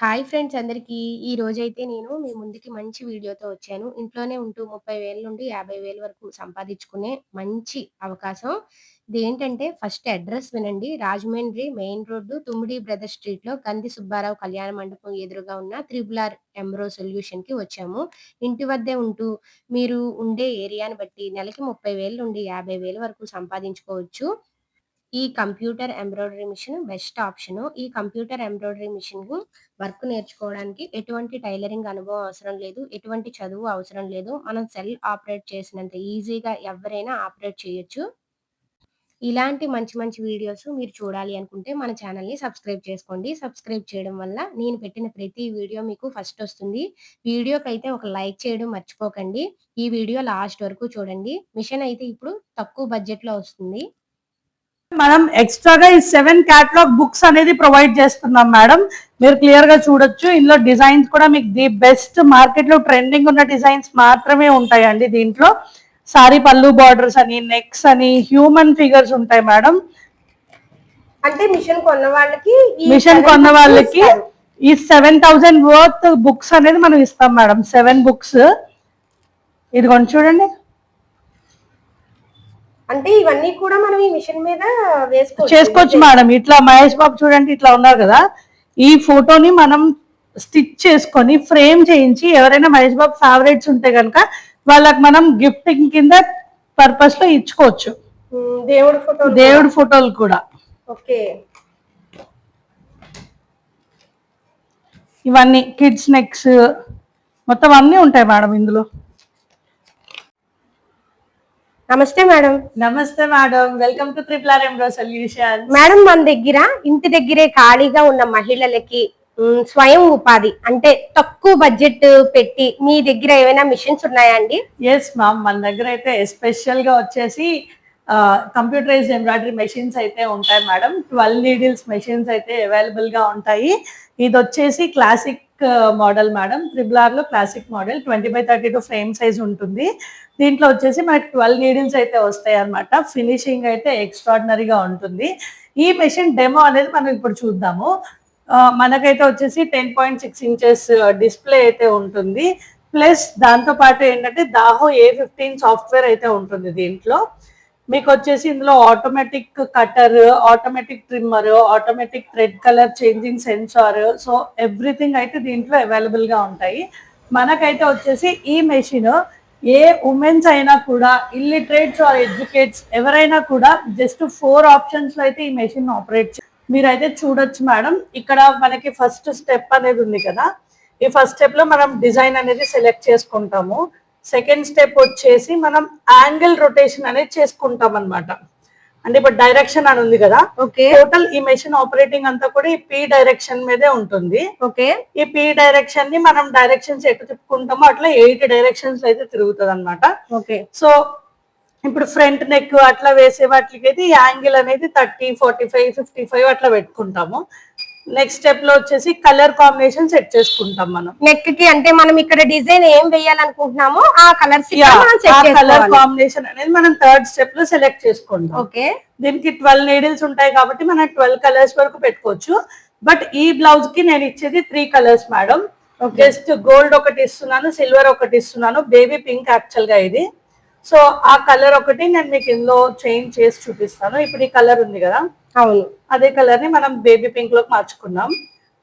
Hi friends అందరికీ. ఈరోజైతే నేను మీ ముందుకి మంచి వీడియోతో వచ్చాను. ఇంట్లోనే ఉంటూ 30,000 నుండి 50,000 వరకు సంపాదించుకునే మంచి అవకాశం. ఇదేంటంటే ఫస్ట్ అడ్రెస్ వినండి. రాజమండ్రి మెయిన్ రోడ్డు తుమ్మిడి బ్రదర్ స్ట్రీట్‌లో గంధి సుబ్బారావు కళ్యాణ మండపం ఎదురుగా ఉన్న త్రిబుల్ ఆర్ ఎంబ్రో సొల్యూషన్‌కి వచ్చాము. ఇంటి వద్దే ఉంటూ మీరు ఉండే ఏరియాని బట్టి నెలకి 30,000 నుండి 50,000 వరకు సంపాదించుకోవచ్చు. ఈ computer embroidery machine best option. ఈ కంప్యూటర్ ఎంబ్రాయిడరీ మిషన్‌కు వర్క్ నేర్చుకోవడానికి ఎటువంటి టైలరింగ్ అనుభవం అవసరం లేదు. ఎటువంటి చదువు అవసరం లేదు. మనం సెల్ ఆపరేట్ చేసినంత ఈజీగా ఎవ్వరైనా ఆపరేట్ చేయొచ్చు. ఇలాంటి మంచి మంచి వీడియోస్ మీరు చూడాలి అనుకుంటే మన ఛానల్‌ని సబ్స్క్రైబ్ చేసుకోండి. సబ్స్క్రైబ్ చేయడం వల్ల నేను పెట్టిన ప్రతి వీడియో మీకు ఫస్ట్ వస్తుంది. వీడియోకైతే ఒక లైక్ చేయడం మర్చిపోకండి. ఈ వీడియో లాస్ట్ వరకు చూడండి. మిషన్ అయితే ఇప్పుడు తక్కువ బడ్జెట్‌లో వస్తుంది. మనం ఎక్స్ట్రాగా ఈ 7 క్యాటలాగ్ బుక్స్ అనేది ప్రొవైడ్ చేస్తున్నాం మేడం. మీరు క్లియర్ గా చూడొచ్చు. ఇందులో డిజైన్స్ కూడా మీకు ది బెస్ట్ మార్కెట్ లో ట్రెండింగ్ ఉన్న డిజైన్స్ మాత్రమే ఉంటాయండి. దీంట్లో సారీ పళ్ళు బార్డర్స్ అని, నెక్స్ అని, హ్యూమన్ ఫిగర్స్ ఉంటాయి మేడం. అంటే మిషన్ కొన్న వాళ్ళకి ఈ 7,000 వర్త్ బుక్స్ అనేది మనం ఇస్తాం మేడం. 7 బుక్స్ ఇదిగోండి చూడండి. అంటే ఇవన్నీ కూడా మనం ఈ మిషన్ మీద చేసుకోవచ్చు మేడం. ఇట్లా మహేష్ బాబు చూడండి ఇట్లా ఉన్నారు కదా, ఈ ఫోటోని మనం స్టిచ్ చేసుకొని ఫ్రేమ్ చేయించి ఎవరైనా మహేష్ బాబు ఫేవరెట్స్ ఉంటే కనుక వాళ్ళకి మనం గిఫ్టింగ్ కింద పర్పస్ లో ఇచ్చుకోవచ్చు. దేవుడి ఫోటోలు కూడా. ఓకే. ఇవన్నీ కిడ్స్ నెక్స్ మొత్తం అన్నీ ఉంటాయి మేడం ఇందులో. నమస్తే మేడం. నమస్తే madam, welcome to triple R embryo solutions. Madam మన దగ్గర ఇంటి దగ్గరే ఖాళీగా ఉన్న మహిళలకి స్వయం ఉపాధి అంటే తక్కువ బడ్జెట్ పెట్టి మీ దగ్గర ఏమైనా మిషన్స్ ఉన్నాయా అండి? ఎస్ మ్యామ్, మన దగ్గర అయితే ఎస్పెషల్ గా వచ్చేసి కంప్యూటరైజ్డ్ ఎంబ్రాయిడరీ మెషిన్స్ అయితే ఉంటాయి మేడం. 12 నీడిల్స్ మెషిన్స్ అయితే అవైలబుల్ గా ఉంటాయి. ఇది వచ్చేసి classic model madam. Triple R లో classic model 20x32 frame size ఉంటుంది. దీంట్లో వచ్చేసి మనకి 12 నీడిల్స్ అయితే వస్తాయి అనమాట. ఫినిషింగ్ అయితే ఎక్స్ట్రాడినరీగా ఉంటుంది. ఈ మెషిన్ డెమో అనేది మనం ఇప్పుడు చూద్దాము. మనకైతే వచ్చేసి 10.6 ఇంచెస్ డిస్ప్లే అయితే ఉంటుంది. ప్లస్ దాంతో పాటు ఏంటంటే దాహో A15 సాఫ్ట్వేర్ అయితే ఉంటుంది దీంట్లో. మీకు వచ్చేసి ఇందులో automatic cutter, automatic trimmer, automatic thread colour changing sensor, so everything అయితే దీంట్లో అవైలబుల్ గా ఉంటాయి. మనకైతే వచ్చేసి ఈ మెషిన్ ఏ ఉమెన్స్ అయినా కూడా, ఇల్లిటరేట్స్ ఆర్ ఎడ్యుకేట్స్ ఎవరైనా కూడా జస్ట్ 4 ఆప్షన్స్ లో అయితే ఈ మెషిన్ ఆపరేట్ మీరైతే చూడొచ్చు మేడం. ఇక్కడ మనకి ఫస్ట్ స్టెప్ అనేది ఉంది కదా, ఈ ఫస్ట్ స్టెప్ లో మనం డిజైన్ అనేది సెలెక్ట్ చేసుకుంటాము. సెకండ్ స్టెప్ వచ్చేసి మనం యాంగిల్ రొటేషన్ అనేది చేసుకుంటాం అనమాట. అంటే ఇప్పుడు డైరెక్షన్ అని ఉంది కదా, టోటల్ ఈ మెషిన్ ఆపరేటింగ్ అంతా కూడా ఈ పి డైరెక్షన్ మీదే ఉంటుంది. ఓకే. ఈ పి డైరెక్షన్ ని మనం డైరెక్షన్స్ ఎటు తిప్పుకుంటామో అట్లా 8 డైరెక్షన్స్ అయితే తిరుగుతుంది అనమాట. ఓకే. సో ఇప్పుడు ఫ్రంట్ నెక్ అట్లా వేసే వాటికి అయితే ఈ యాంగిల్ అనేది 30, 45, 55 అట్లా పెట్టుకుంటాము. నెక్స్ట్ స్టెప్ లో వచ్చేసి కలర్ కాంబినేషన్ సెట్ చేసుకుంటాం మనం. నెక్ కి అంటే మనం ఇక్కడ డిజైన్ ఏం వేయాలనుకుంటున్నామో ఆ కలర్స్ కలర్ కాంబినేషన్ అనేది మనం థర్డ్ స్టెప్ లో సెలెక్ట్ చేసుకుంటాం. ఓకే. దీనికి 12 నీడిల్స్ ఉంటాయి కాబట్టి మనం 12 కలర్స్ వరకు పెట్టుకోవచ్చు. బట్ ఈ బ్లౌజ్ కి నేను ఇచ్చేది 3 కలర్స్ మేడం. జస్ట్ గోల్డ్ ఒకటి ఇస్తున్నాను, సిల్వర్ ఒకటి ఇస్తున్నాను, బేబీ పింక్ యాక్చువల్ గా ఇది. సో ఆ కలర్ ఒకటి నేను మీకు ఇందులో చేంజ్ చేసి చూపిస్తాను. ఇప్పుడు ఈ కలర్ ఉంది కదా, అవును, అదే కలర్ ని మనం బేబీ పింక్ లోకి మార్చుకున్నాం.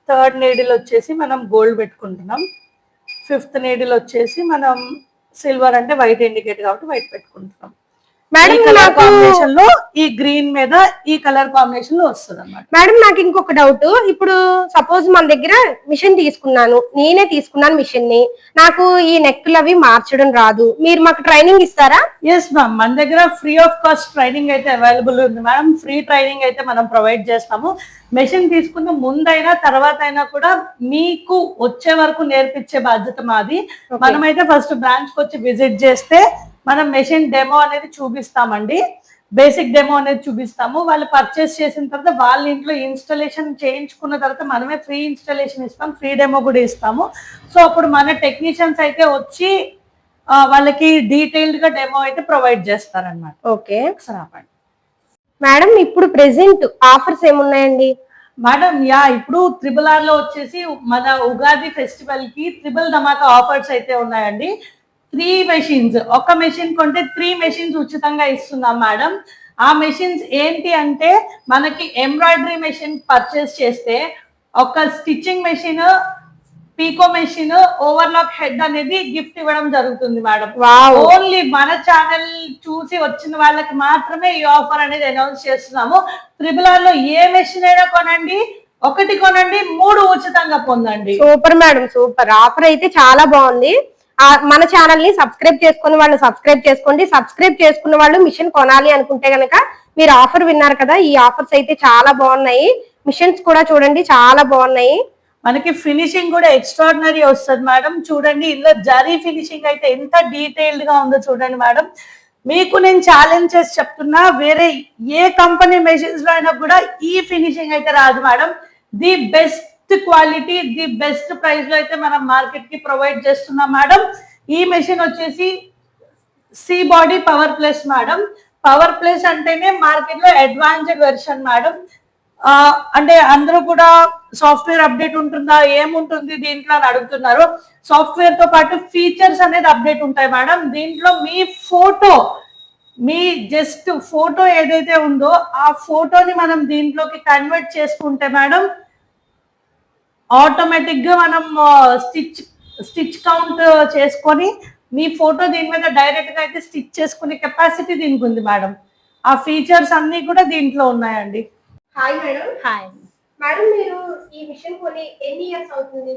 థర్డ్ నీడిల్ వచ్చేసి మనం గోల్డ్ పెట్టుకుంటున్నాం. ఫిఫ్త్ నీడిల్ వచ్చేసి మనం సిల్వర్ అంటే వైట్ ఇండికేట్ కాబట్టి వైట్ పెట్టుకుంటున్నాం. మేడం కలర్ కాంబినేషన్ లో ఈ గ్రీన్ మీద ఈ కలర్ కాంబినేషన్ లో వస్తుంది అన్నమాట. మేడం నాకు ఇంకొక డౌట్. ఇప్పుడు సపోజ్ మన దగ్గర మిషన్ నేనే తీసుకున్నాను మిషన్ ని, నాకు ఈ నెక్లు అవి మార్చడం రాదు, మీరు మాకు ట్రైనింగ్ ఇస్తారా? ఎస్ మ్యామ్, మన దగ్గర ఫ్రీ ఆఫ్ కాస్ట్ ట్రైనింగ్ అయితే అవైలబుల్ ఉంది మేడం. ఫ్రీ ట్రైనింగ్ అయితే మనం ప్రొవైడ్ చేస్తాము. మెషిన్ తీసుకున్న ముందైనా తర్వాత అయినా కూడా మీకు వచ్చే వరకు నేర్పించే బాధ్యత మాది. మనమైతే ఫస్ట్ బ్రాంచ్ కి వచ్చి విజిట్ చేస్తే మనం మెషిన్ డెమో అనేది చూపిస్తామండి. బేసిక్ డెమో అనేది చూపిస్తాము. వాళ్ళు పర్చేస్ చేసిన తర్వాత వాళ్ళ ఇంట్లో ఇన్స్టాలేషన్ చేయించుకున్న తర్వాత మనమే ఫ్రీ ఇన్స్టాలేషన్ ఇస్తాం, ఫ్రీ డెమో కూడా ఇస్తాము. సో అప్పుడు మన టెక్నీషియన్స్ అయితే వచ్చి వాళ్ళకి డీటెయిల్డ్ గా డెమో అయితే ప్రొవైడ్ చేస్తారన్నమాట. ఓకే. మేడం ఇప్పుడు ప్రెసెంట్ ఆఫర్స్ ఏమున్నాయండి? మేడం ఇప్పుడు RRR లో వచ్చేసి మన ఉగాది ఫెస్టివల్ కి ట్రిపుల్ ధమాకా ఆఫర్స్ అయితే ఉన్నాయండి. 3 మెషిన్స్, ఒక మెషిన్ కొంటే 3 మెషిన్స్ ఉచితంగా ఇస్తున్నాం మేడం. ఆ మెషిన్స్ ఏంటి అంటే మనకి ఎంబ్రాయిడరీ మెషిన్ పర్చేస్ చేస్తే ఒక stitching machine, pico machine, overlock head అనేది గిఫ్ట్ ఇవ్వడం జరుగుతుంది మేడం. ఓన్లీ మన ఛానల్ చూసి వచ్చిన వాళ్ళకి మాత్రమే ఈ ఆఫర్ అనేది అనౌన్స్ చేస్తున్నాము. RRR లో ఏ మెషిన్ అయినా కొనండి, ఒకటి కొనండి 3 ఉచితంగా పొందండి. సూపర్ మేడం, సూపర్ ఆఫర్ అయితే చాలా బాగుంది. మన ఛానల్ ని సబ్స్క్రైబ్ చేసుకున్న వాళ్ళు సబ్స్క్రైబ్ చేసుకోండి. సబ్స్క్రైబ్ చేసుకున్న వాళ్ళు మిషన్ కొనాలి అనుకుంటే గనక మీరు ఆఫర్ విన్నారు కదా, ఈ ఆఫర్స్ అయితే చాలా బాగున్నాయి. మిషన్స్ కూడా చూడండి చాలా బాగున్నాయి. మనకి ఫినిషింగ్ కూడా ఎక్స్ట్రాడినరీ వస్తుంది మేడం. చూడండి ఇందులో జరీ ఫినిషింగ్ అయితే ఎంత డీటెయిల్డ్ గా ఉందో చూడండి మేడం. మీకు నేను ఛాలెంజ్ చేసి చెప్తున్నా, వేరే ఏ కంపెనీ మెషిన్స్ లో అయినా కూడా ఈ ఫినిషింగ్ అయితే రాదు madam. The best quality, the best price లో అయితే మనం మార్కెట్ కి ప్రొవైడ్ చేస్తున్నాం మేడం. ఈ మెషిన్ వచ్చేసి C body power plus madam. Power plus అంటేనే మార్కెట్ లో అడ్వాన్స్డ్ వెర్షన్ మేడం. అంటే అందరూ కూడా సాఫ్ట్వేర్ అప్డేట్ ఉంటుందా, ఏముంటుంది దీంట్లో అని అడుగుతున్నారు. సాఫ్ట్వేర్ తో పాటు ఫీచర్స్ అనేది అప్డేట్ ఉంటాయి మేడం. దీంట్లో మీ జస్ట్ ఫోటో ఏదైతే ఉందో ఆ ఫోటోని మనం దీంట్లోకి కన్వర్ట్ చేసుకుంటే మేడం ఆటోమేటిక్ గా మనం స్టిచ్ కౌంట్ చేసుకొని మీ ఫోటో దీని మీద డైరెక్ట్ గా అయితే స్టిచ్ చేసుకునే కెపాసిటీ దీనికి ఉంది మేడం. ఆ ఫీచర్స్ అన్ని కూడా దీంట్లో ఉన్నాయండి. Hi madam. హాయ్ మేడం, మీరు ఈ మిషన్ కొని ఎన్ని ఇయర్స్ అవుతుంది?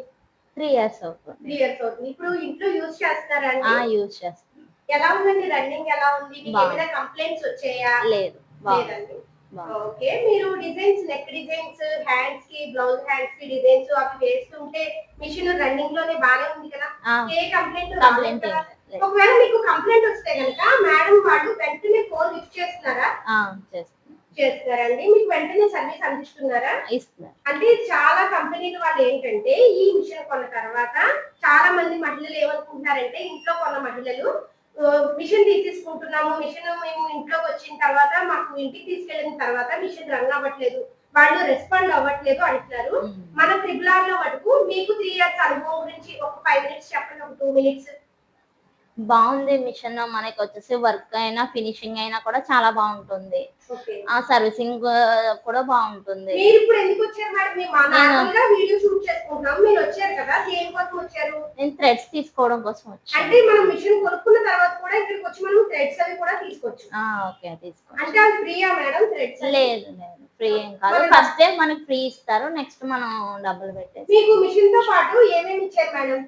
3 years అవుతుంది. 3 ఇయర్స్ అవుతుంది. ఇప్పుడు ఇంట్లో యూజ్ చేస్తారా అండి? యూజ్ చేస్తాను. ఎలా ఉందండి? రన్నింగ్ ఎలా ఉంది? మీకు ఏమైనా కంప్లైంట్స్ వచ్చాయా? లేదు, లేదండి. ఓకే. మీరు డిజైన్స్, నెక్ డిజైన్స్, హ్యాండ్స్ కి, బ్లౌజ్ హ్యాండ్స్ కి డిజైన్స్ అవి వేస్తుంటే మిషన్ రన్నింగ్ లోనే బానే ఉంది కదా, ఏ కంప్లైంట్ కంప్లైంట్ ఒకవేళ మీకు కంప్లైంట్ వస్తే గనక మేడం వాళ్ళు వెంటనే ఫోన్ లిఫ్ట్ చేస్తున్నారా? చేస్తారండి. మీకు వెంటనే సర్వీస్ అందిస్తున్నారా? ఇస్తున్నారు. అంటే చాలా కంపెనీల వాళ్ళు ఏంటంటే ఈ మిషన్ కొన్న తర్వాత చాలా మంది మహిళలు ఏమనుకుంటున్నారంటే, ఇంట్లో కొన్న మహిళలు మిషన్ తీసేసుకుంటున్నాము, మిషన్ మేము ఇంట్లోకి వచ్చిన తర్వాత మాకు ఇంటికి తీసుకెళ్ళిన తర్వాత మిషన్ రన్ అవ్వట్లేదు, వాళ్ళు రెస్పాండ్ అవ్వట్లేదు అంటున్నారు. మన RRR లో మటుకు మీకు 3 years అనుభవం గురించి ఒక 5 minutes చెప్పండి, ఒక 2 minutes. బాగుంది మిషన్. మనకి వచ్చేసి వర్క్ అయినా ఫినిషింగ్ అయినా కూడా చాలా బాగుంటుంది. ఆ సర్వీసింగ్ కూడా బాగుంటుంది. మీరు ఇప్పుడు ఎందుకు వచ్చారు మేడం? మేము నార్మల్గా వీడియో షూట్ చేసుకుంటున్నాం, మీరు వచ్చారు కదా, దేని కోసం వచ్చారు? నేను థ్రెడ్స్ తీసుకోవడం కోసం వచ్చాను. అంటే మనం మిషన్ కొనుక్కున్న తర్వాత కూడా ఇక్కడికి వచ్చి మనం థ్రెడ్స్ అవి కూడా తీసుకోవచ్చు. ఓకే, తీసుకోవచ్చు. అంటే అది ఫ్రీయా మేడం థ్రెడ్స్? లేదు, ఫ్రీ ఏం కాదు. ఫస్ట్ డే మనకి ఫ్రీ ఇస్తారు, నెక్స్ట్ మనం డబ్బులు పెట్టేసి. మీకు మిషన్ తో పాటు ఏమేమి ఇచ్చారు మేడం?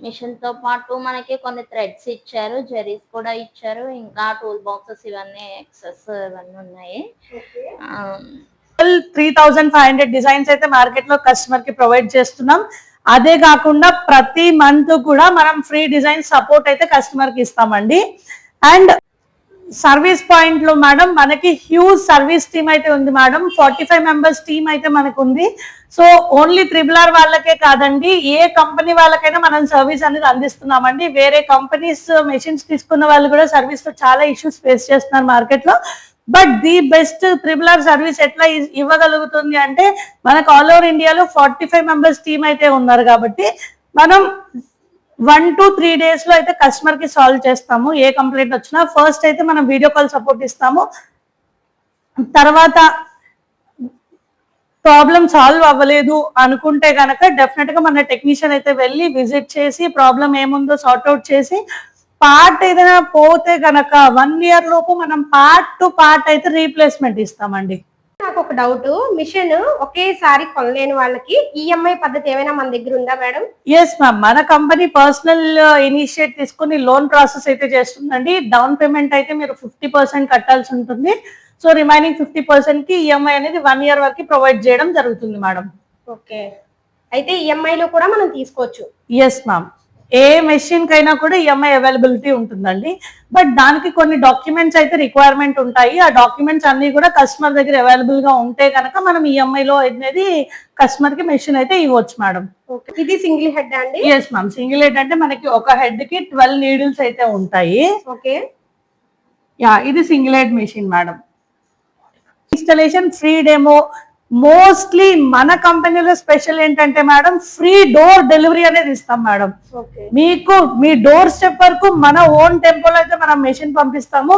మిషన్ తో పాటు మనకి కొన్ని థ్రెడ్స్ ఇచ్చారు, జరీస్ కూడా ఇచ్చారు, ఇంకా టూల్ బాక్సెస్ ఇవన్నీ ఎక్సెస్ ఇవన్నీ ఉన్నాయి. 3500 డిజైన్స్ అయితే మార్కెట్ లో కస్టమర్ కి ప్రొవైడ్ చేస్తున్నాం. అదే కాకుండా ప్రతి మంత్ కూడా మనం ఫ్రీ డిజైన్ సపోర్ట్ అయితే కస్టమర్ కి ఇస్తామండి. అండ్ సర్వీస్ పాయింట్ లో మేడం మనకి హ్యూజ్ సర్వీస్ టీమ్ అయితే ఉంది మేడం. 45 members టీమ్ అయితే మనకు ఉంది. సో ఓన్లీ RRR వాళ్ళకే కాదండి, ఏ కంపెనీ వాళ్ళకైనా మనం సర్వీస్ అనేది అందిస్తున్నామండి. వేరే కంపెనీస్ మెషిన్స్ తీసుకున్న వాళ్ళు కూడా సర్వీస్ లో చాలా ఇష్యూస్ ఫేస్ చేస్తున్నారు మార్కెట్ లో. But the best RRR service ఎట్లా ఇవ్వగలుగుతుంది అంటే మనకు ఆల్ ఓవర్ ఇండియాలో 45 members టీమ్ అయితే ఉన్నారు కాబట్టి మనం 1 to 3 days లో అయితే కస్టమర్ కి సాల్వ్ చేస్తాము. ఏ కంప్లైంట్ వచ్చినా ఫస్ట్ అయితే మనం వీడియో కాల్ సపోర్ట్ ఇస్తాము. తర్వాత ప్రాబ్లం సాల్వ్ అవ్వలేదు అనుకుంటే గనక డెఫినెట్ గా మన టెక్నీషియన్ అయితే వెళ్ళి విజిట్ చేసి ప్రాబ్లం ఏముందో సార్ట్అవుట్ చేసి, పార్ట్ ఏదైనా పోతే గనక 1 year లోపు మనం పార్ట్ టు పార్ట్ అయితే రీప్లేస్మెంట్ ఇస్తామండి. నాకు ఒక డౌట్, మిషన్ ఒకేసారి కొనలేని వాళ్ళకి ఈఎంఐ పద్ధతి ఏమైనా మన దగ్గర ఉందా మేడం? ఎస్ మ్యామ్, మన కంపెనీ పర్సనల్ ఇనిషియేట్ తీసుకుని లోన్ ప్రాసెస్ అయితే చేస్తుందండి. డౌన్ పేమెంట్ అయితే మీరు 50% కట్టాల్సి ఉంటుంది. సో రిమైనింగ్ 50% కి ఈఎంఐ అనేది 1 year వరకు ప్రొవైడ్ చేయడం జరుగుతుంది మేడం. ఓకే, అయితే ఈఎంఐ లో కూడా మనం తీసుకోవచ్చు? ఎస్ మ్యామ్, ఏ మెషిన్ కైనా కూడా ఈఎంఐ అవైలబిలిటీ ఉంటుందండి. బట్ దానికి కొన్ని డాక్యుమెంట్స్ అయితే రిక్వైర్మెంట్ ఉంటాయి. ఆ డాక్యుమెంట్స్ అన్ని కూడా కస్టమర్ దగ్గర అవైలబుల్ గా ఉంటే కనుక మనం ఈఎంఐ లో అనేది కస్టమర్ కి మెషిన్ అయితే ఇవ్వచ్చు మేడం. ఇది సింగిల్ హెడ్ అండి? ఎస్ మ్యామ్, సింగిల్ హెడ్ అంటే మనకి ఒక హెడ్ కి 12 needles అయితే ఉంటాయి. ఓకే, ఇది single head machine madam. Installation free demo mostly మన కంపెనీలో స్పెషల్ ఏంటంటే మేడం ఫ్రీ డోర్ డెలివరీ అనేది ఇస్తాం మేడం. మీకు మీ డోర్ స్టెప్ వరకు మన ఓన్ టెంపోలో అయితే మనం మెషిన్ పంపిస్తాము.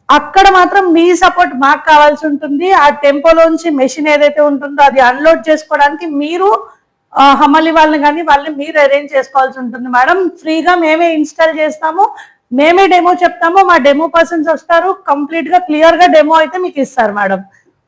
అక్కడ మాత్రం మీ సపోర్ట్ మాకు కావాల్సి ఉంటుంది. ఆ టెంపోలోంచి మెషిన్ ఏదైతే ఉంటుందో అది అన్లోడ్ చేసుకోవడానికి మీరు హమలి వాళ్ళని కానీ వాళ్ళని మీరు అరేంజ్ చేసుకోవాల్సి ఉంటుంది మేడం. ఫ్రీగా మేమే ఇన్స్టాల్ చేస్తాము, మేమే డెమో చెప్తాము, మా డెమో పర్సన్స్ వస్తారు, కంప్లీట్ గా క్లియర్ గా డెమో అయితే మీకు ఇస్తారు మేడం.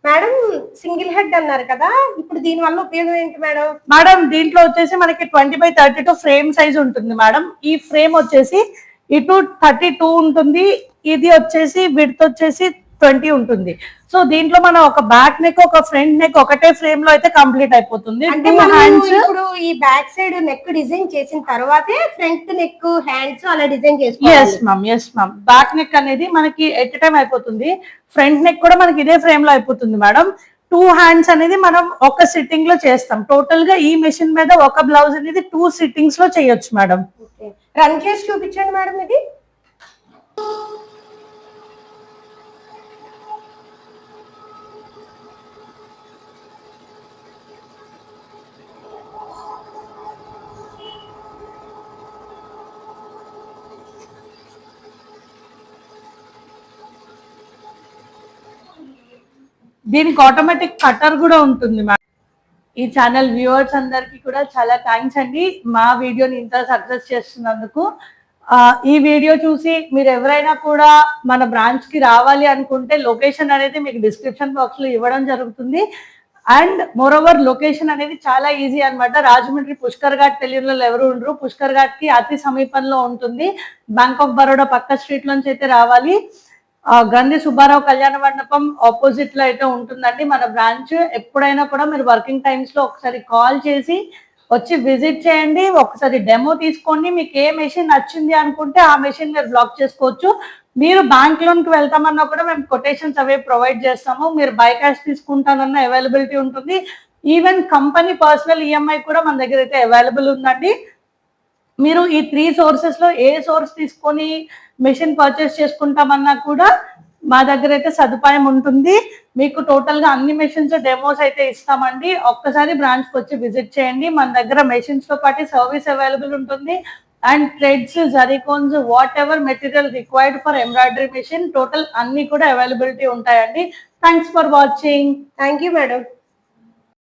మేడం సింగిల్ హెడ్ అన్నారు కదా, ఇప్పుడు దీని వల్ల ఉపయోగం ఏంటి మేడం? మేడం దీంట్లో వచ్చేసి మనకి 20x32 ఫ్రేమ్ సైజ్ ఉంటుంది మేడం. ఈ ఫ్రేమ్ వచ్చేసి ఇటు 32 ఉంటుంది, ఇది వచ్చేసి విడ్త్ వచ్చేసి 20 ఉంటుంది. సో దీంట్లో మనం ఒక బ్యాక్ నెక్ ఒక ఫ్రంట్ నెక్ ఒకటే ఫ్రేమ్ లో అయితే కంప్లీట్ అయిపోతుంది. అంటే ఇప్పుడు ఈ బ్యాక్ సైడ్ నెక్ డిజైన్ చేసిన తర్వాతే ఫ్రంట్ నెక్ హ్యాండ్స్ అలా డిజైన్ చేసుకోవాలి. ఎస్ మ్యామ్ బ్యాక్ నెక్ అనేది మనకి ఎట్ టైం అయిపోతుంది, ఫ్రంట్ నెక్ కూడా మనకి ఇదే ఫ్రేమ్ లో అయిపోతుంది మేడం. 2 హ్యాండ్స్ అనేది మనం ఒక సిట్టింగ్ లో చేస్తాం. టోటల్ గా ఈ మెషిన్ మీద ఒక బ్లౌజ్ అనేది 2 సిట్టింగ్స్ లో చేయొచ్చు మేడం. రన్ చేసి చూపించండి మేడం ఇది. దీనికి ఆటోమేటిక్ కటర్ కూడా ఉంటుంది మేడం. ఈ ఛానల్ వ్యూవర్స్ అందరికి కూడా చాలా థ్యాంక్స్ అండి మా వీడియోని ఇంత సక్సెస్ చేస్తున్నందుకు. ఈ వీడియో చూసి మీరు ఎవరైనా కూడా మన బ్రాంచ్ కి రావాలి అనుకుంటే లొకేషన్ అనేది మీకు డిస్క్రిప్షన్ బాక్స్ లో ఇవ్వడం జరుగుతుంది. అండ్ మోర్ ఓవర్ లొకేషన్ అనేది చాలా ఈజీ అనమాట. రాజమండ్రి పుష్కర్ ఘాట్ తెలియని ఎవరు ఉండరు, పుష్కర్ ఘాట్ కి అతి సమీపంలో ఉంటుంది. బ్యాంక్ ఆఫ్ బరోడా పక్క స్ట్రీట్ నుంచి అయితే రావాలి. గంధి సుబ్బారావు కళ్యాణ మండపం ఆపోజిట్ లో అయితే ఉంటుందండి మన బ్రాంచ్. ఎప్పుడైనా కూడా మీరు వర్కింగ్ టైమ్స్ లో ఒకసారి కాల్ చేసి వచ్చి విజిట్ చేయండి, ఒకసారి డెమో తీసుకోండి. మీకు ఏ మెషిన్ నచ్చింది అనుకుంటే ఆ మెషిన్ మీరు బ్లాక్ చేసుకోవచ్చు. మీరు బ్యాంక్ లోన్కి వెళ్తామన్నా కూడా మేము కొటేషన్స్ అవే ప్రొవైడ్ చేస్తాము. మీరు బై క్యాష్ తీసుకుంటానన్నా అవైలబిలిటీ ఉంటుంది. ఈవెన్ కంపెనీ పర్సనల్ ఈఎంఐ కూడా మన దగ్గర అయితే అవైలబుల్ ఉందండి. మీరు ఈ 3 సోర్సెస్ లో ఏ సోర్స్ తీసుకొని మెషిన్ పర్చేస్ చేసుకుంటామన్నా కూడా మా దగ్గర అయితే సదుపాయం ఉంటుంది. మీకు టోటల్ గా అన్ని మెషిన్స్ డెమోస్ అయితే ఇస్తామండి. ఒక్కసారి బ్రాంచ్ కి వచ్చి విజిట్ చేయండి. మన దగ్గర మెషిన్స్ తో పాటు సర్వీస్ అవైలబుల్ ఉంటుంది. అండ్ థ్రెడ్స్, జరీకోన్స్, whatever material required for embroidery machine total అన్ని కూడా అవైలబిలిటీ ఉంటాయండి. Thanks for watching. Thank you madam.